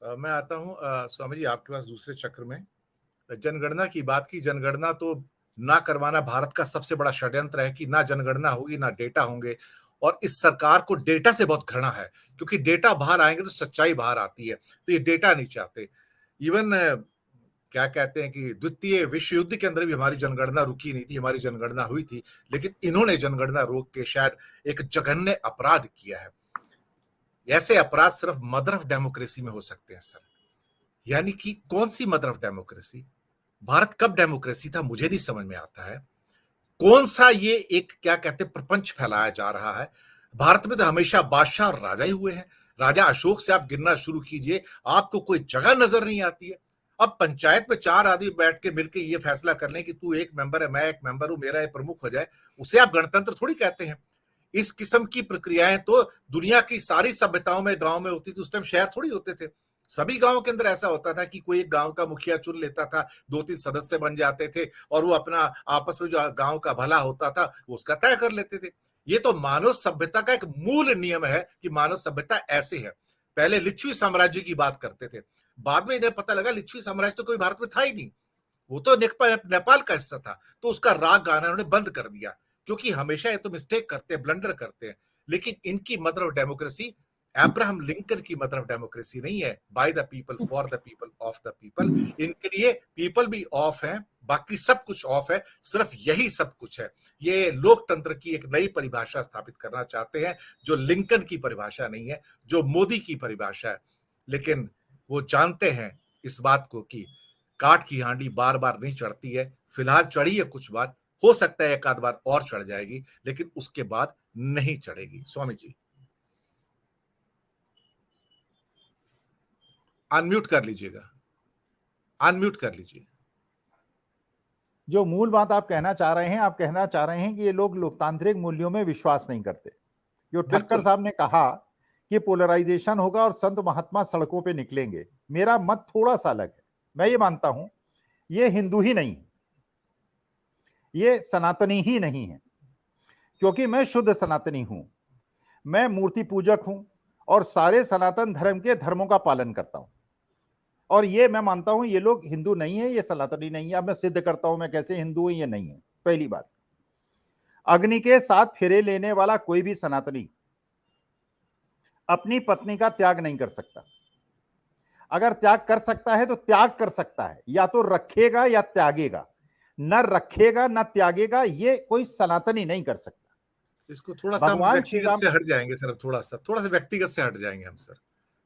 मैं आता हूँ स्वामी जी आपके पास दूसरे चक्र में। जनगणना की बात की, जनगणना तो ना करवाना भारत का सबसे बड़ा षड्यंत्र है कि ना जनगणना होगी, ना डेटा होंगे और इस सरकार को डेटा से बहुत घृणा है, क्योंकि डेटा बाहर आएँगे तो सच्चाई बाहर आती है, तो ये डेटा नहीं चाहते। इवन क्या कहते हैं कि द्वितीय विश्व युद्ध के अंदर भी हमारी जनगणना रुकी नहीं थी, हमारी जनगणना हुई थी, लेकिन इन्होंने जनगणना रोक के शायद एक जघन्य अपराध किया है। ऐसे अपराध सिर्फ मदर ऑफ डेमोक्रेसी में हो सकते हैं सर। यानी कि कौन-सी मदर ऑफ डेमोक्रेसी? भारत कब डेमोक्रेसी था मुझे नहीं समझ में आता है। कौन-सा ये एक क्या कहते हैं प्रपंच फैलाया जा रहा है। भारत में तो हमेशा बादशाह और राजा ही हुए हैं। राजा अशोक से आप गिनना शुरू कीजिए, आपको कोई जगह नज़र नहीं आती है। अब पंचायत में 4 आदमी बैठ के मिलके ये फैसला कर लें कि तू एक मेंबर है, मैं एक मेंबर हूँ, मेरा एक प्रमुख हो जाए, उसे आप गणतंत्र थोड़ी कहते हैं। इस किस्म की प्रक्रियाएं तो दुनिया की सारी सभ्यताओं में गांव में होती थी, उस टाइम शहर थोड़ी होते थे। सभी गांवों के अंदर ऐसा होता था कि कोई एक गांव का मुखिया चुन लेता था, 2-3 सदस्य बन जाते थे और वो अपना आपस में जो गांव का भला होता था वो उसका तय कर लेते थे। ये तो मानव सभ्यता का एक मूल नियम है कि मानव सभ्यता ऐसे है। पहले लिच्छवी साम्राज्य की बात करते थे, बाद में इन्हें पता लगा लिच्छवी साम्राज्य तो कोई भारत में था ही नहीं, वो तो नेपाल का हिस्सा था, तो उसका राग गाना उन्होंने बंद कर दिया, क्योंकि हमेशा ये तो मिस्टेक करते हैं, ब्लंडर करते हैं। लेकिन इनकी mother of democracy Abraham Lincoln की मदर ऑफ डेमोक्रेसी नहीं है, by the people for the people of the people. इनके लिए पीपल भी ऑफ है, बाकी सब कुछ ऑफ है, सिर्फ यही सब कुछ है। ये लोकतंत्र की एक नई परिभाषा स्थापित करना चाहते हैं, जो लिंकन की परिभाषा नहीं है, जो मोदी की परिभाषा है। लेकिन वो जानते हैं इस बात को कि काठ की हांडी बार बार नहीं चढ़ती है। फिलहाल चढ़ी है कुछ बार, हो सकता है एक आध बार और चढ़ जाएगी, लेकिन उसके बाद नहीं चढ़ेगी। स्वामी जी अनम्यूट कर लीजिएगा, अनम्यूट कर लीजिए। जो मूल बात आप कहना चाह रहे हैं, आप कहना चाह रहे हैं कि ये लोग लोकतांत्रिक मूल्यों में विश्वास नहीं करते। जो ठक्कर साहब ने कहा कि पोलराइजेशन होगा और संत महात्मा सड़कों पे निकलेंगे, मेरा मत थोड़ा सा अलग है। मैं ये मानता हूं ये हिंदू ही नहीं, ये सनातनी ही नहीं है, क्योंकि मैं शुद्ध सनातनी हूं, मैं मूर्ति पूजक हूं और सारे सनातन धर्म के धर्मों का पालन करता हूं। और ये मैं मानता हूं ये लोग हिंदू नहीं है, ये सनातनी नहीं है। अब मैं सिद्ध करता हूं मैं कैसे हिंदू हूं, ये नहीं है। पहली बात, अग्नि के 7 फेरे लेने वाला कोई भी सनातनी अपनी पत्नी का त्याग नहीं कर सकता। अगर त्याग कर सकता है तो त्याग कर सकता है, या तो रखेगा या त्यागेगा। न रखेगा न त्यागेगा, ये कोई सनातनी नहीं कर सकता। इसको थोड़ा सा हम भगवान श्री व्यक्तिगत राम, से हट जाएंगे सर, थोड़ा सा व्यक्तिगत से हट जाएंगे हम सर,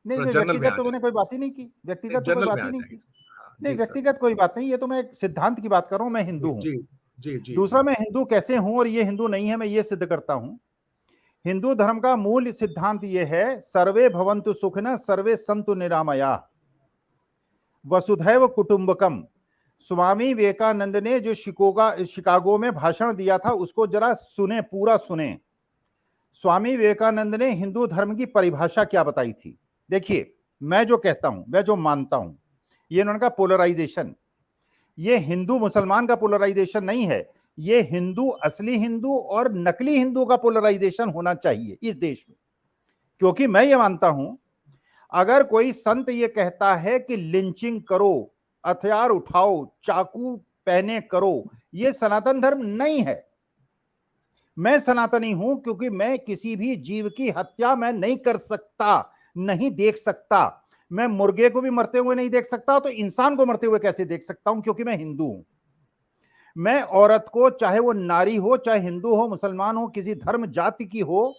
नहीं थोड़ा नहीं, जर्नल में व्यक्तिगत आ तो मैंने कोई जाएंगे। बात ही नहीं की, व्यक्तिगत तो कोई जर्नल में बात आ ही नहीं की। जाएंगे। हाँ नहीं, जी सर। व्यक्तिगत कोई बात नहीं, ये तो मैं एक सिद्धांत की बात कर रहा हूं। मैं हिंदू हूं। जी जी जी जी। दूसरा, मैं हिंदू कैसे हूं और ये हिंदू नहीं है, मैं ये सिद्ध करता हूं। हिंदू धर्म का मूल सिद्धांत ये है, सर्वे भवन्तु सुखिनः सर्वे सन्तु निरामयाः वसुधैव कुटुंबकम। स्वामी विवेकानंद ने जो शिकागो में भाषण दिया था, उसको जरा सुने, पूरा सुने। स्वामी विवेकानंद ने हिंदू धर्म की परिभाषा क्या बताई थी। देखिए, मैं जो कहता हूं, मैं जो मानता हूं, ये इन्होंने कहा पोलराइजेशन, ये हिंदू मुसलमान का पोलराइजेशन नहीं है, ये हिंदू, असली हिंदू और नकली हिंदू का पोलराइजेशन होना चाहिए इस देश में। क्योंकि मैं ये मानता हूं, अगर कोई संत ये कहता है कि लिंचिंग करो, हथियार उठाओ, चाकू पहने करो, ये सनातन धर्म नहीं है। मैं सनातनी हूं क्योंकि मैं किसी भी जीव की हत्या मैं नहीं कर सकता, नहीं देख सकता। मैं मुर्गे को भी मरते हुए नहीं देख सकता, तो इंसान को मरते हुए कैसे देख सकता हूं, क्योंकि मैं हिंदू हूं। मैं औरत को, चाहे वो नारी हो, चाहे हिंदू हो, मुसलमान हो, किसी धर्म जाति की हो,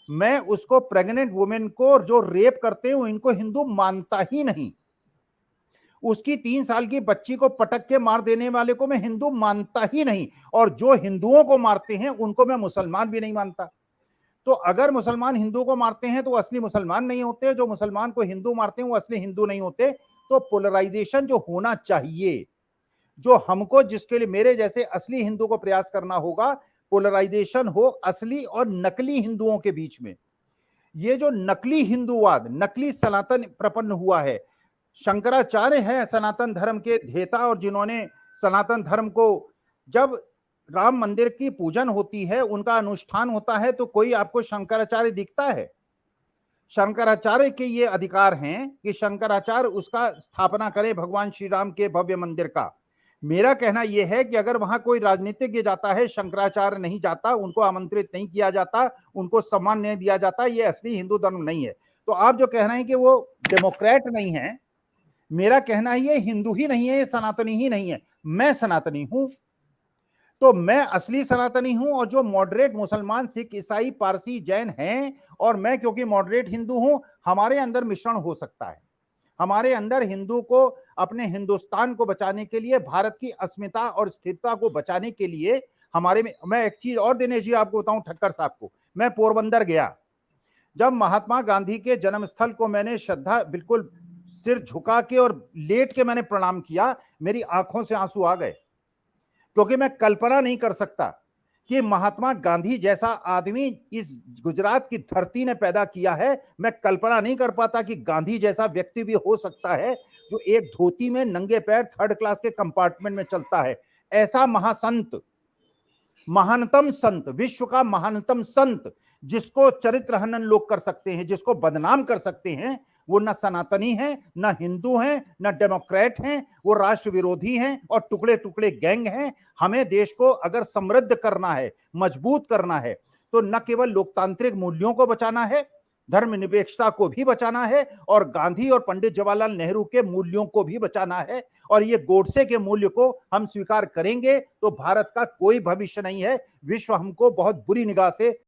मैं उसको, प्रेग्नेंट वुमेन को जो रेप करते हैं इनको हिंदू मानता ही नहीं। उसकी 3 साल की बच्ची को पटक के मार देने वाले को मैं हिंदू मानता ही नहीं, और जो हिंदुओं को मारते हैं उनको मैं मुसलमान भी नहीं मानता। तो अगर मुसलमान हिंदू को मारते हैं तो वो असली मुसलमान नहीं होते, जो मुसलमान को हिंदू मारते हैं वो असली हिंदू नहीं होते। तो पोलराइजेशन जो होना चाहिए, जो हमको, जिसके लिए मेरे जैसे असली हिंदू को प्रयास करना होगा, पोलराइजेशन हो असली और नकली हिंदुओं के बीच में। ये जो नकली हिंदूवाद, नकली सनातन प्रपन्न हुआ है, शंकराचार्य हैं सनातन धर्म के धेता, और जिन्होंने सनातन धर्म को, जब राम मंदिर की पूजन होती है, उनका अनुष्ठान होता है, तो कोई आपको शंकराचार्य दिखता है? शंकराचार्य के ये अधिकार हैं कि शंकराचार्य उसका स्थापना करे भगवान श्री राम के भव्य मंदिर का। मेरा कहना यह है कि अगर वहां कोई राजनीतिज्ञ जाता है, शंकराचार्य नहीं जाता, उनको आमंत्रित नहीं किया जाता, उनको सम्मान नहीं दिया जाता, ये असली हिंदू धर्म नहीं है। तो आप जो कह रहे हैं कि वो डेमोक्रेट नहीं है, मेरा कहना है ये हिंदू ही नहीं है, ये सनातनी ही नहीं है। मैं सनातनी हूं, तो मैं असली सनातनी हूं, और जो मॉडरेट मुसलमान, सिख, ईसाई, पारसी, जैन हैं, और मैं क्योंकि मॉडरेट हिंदू हूं, हमारे अंदर मिश्रण हो सकता है। हमारे अंदर हिंदू को अपने हिंदुस्तान को बचाने के लिए, भारत की अस्मिता और स्थिरता को बचाने के लिए हमारे में, मैं एक चीज और दिनेश जी आपको बताऊं, ठक्कर साहब को, मैं पोरबंदर गया, जब महात्मा गांधी के जन्म स्थल को मैंने श्रद्धा बिल्कुल सिर झुका के और लेट के मैंने प्रणाम किया, मेरी आंखों से आंसू आ गए, क्योंकि मैं कल्पना नहीं कर सकता कि महात्मा गांधी जैसा आदमी इस गुजरात की धरती ने पैदा किया है। मैं कल्पना नहीं कर पाता कि गांधी जैसा व्यक्ति भी हो सकता है जो एक धोती में नंगे पैर 3rd क्लास के कंपार्टमेंट में चलता है। ऐसा महासंत, महानतम संत, विश्व का महानतम संत, जिसको चरित्र हनन लोग कर सकते हैं, जिसको बदनाम कर सकते हैं, वो न सनातनी हैं, न हिंदू हैं, न डेमोक्रेट हैं, वो राष्ट्र विरोधी हैं और टुकड़े टुकड़े गैंग हैं। हमें देश को अगर समृद्ध करना है, मजबूत करना है, तो न केवल लोकतांत्रिक मूल्यों को बचाना है, धर्मनिरपेक्षता को भी बचाना है, और गांधी और पंडित जवाहरलाल नेहरू के मूल्यों को भी बचाना है। और ये गोडसे के मूल्य को हम स्वीकार करेंगे तो भारत का कोई भविष्य नहीं है। विश्व हमको बहुत बुरी निगाह से